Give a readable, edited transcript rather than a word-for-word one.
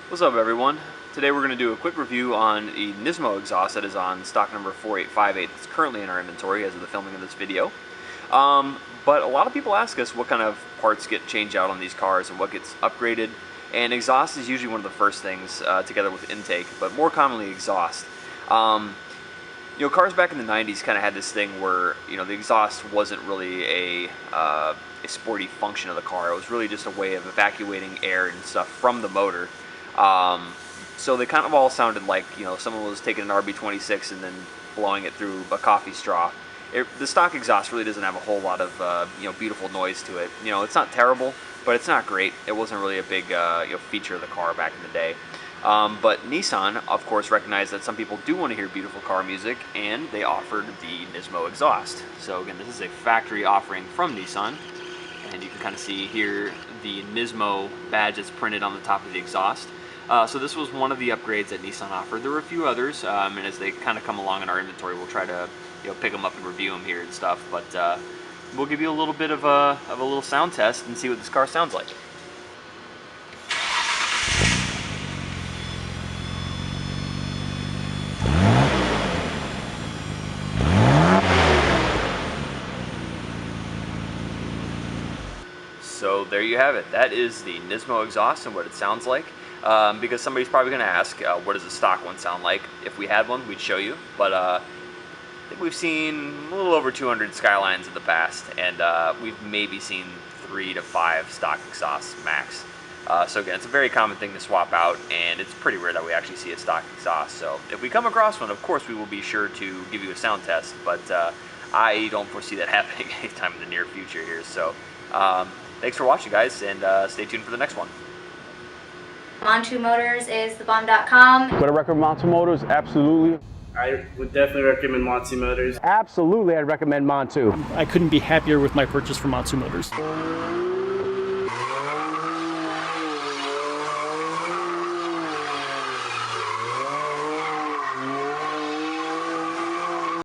What's up, everyone? Today we're going to do a quick review on the Nismo exhaust that is on stock number 4858 that's currently in our inventory as of the filming of this video. But a lot of people ask us what kind of parts get changed out on these cars and what gets upgraded, and exhaust is usually one of the first things together with intake, but more commonly exhaust. Cars back in the 90s kind of had this thing where, the exhaust wasn't really a sporty function of the car. It was really just a way of evacuating air and stuff from the motor. So they kind of all sounded like, someone was taking an RB26 and then blowing it through a coffee straw. The stock exhaust really doesn't have a whole lot of, beautiful noise to it. It's not terrible, but it's not great. It wasn't really a big, feature of the car back in the day. But Nissan, of course, recognized that some people do want to hear beautiful car music, and they offered the Nismo exhaust. So again, this is a factory offering from Nissan, and you can kind of see here the Nismo badge that's printed on the top of the exhaust. So this was one of the upgrades that Nissan offered. There were a few others, and as they kind of come along in our inventory, we'll try to pick them up and review them here and stuff. But we'll give you a little bit of a little sound test and see what this car sounds like. So there you have it. That is the Nismo exhaust and what it sounds like. Because somebody's probably going to ask, what does the stock one sound like? If we had one, we'd show you. But I think we've seen a little over 200 Skylines in the past, and we've maybe seen 3 to 5 stock exhausts max. So again, it's a very common thing to swap out, and it's pretty rare that we actually see a stock exhaust. So if we come across one, of course we will be sure to give you a sound test, but I don't foresee that happening anytime in the near future here. So thanks for watching, guys, and stay tuned for the next one. Montu Motors is thebomb.com. Would I recommend Montu Motors? Absolutely. I would definitely recommend Montu Motors. Absolutely, I'd recommend Montu. I couldn't be happier with my purchase from Nismo Motors.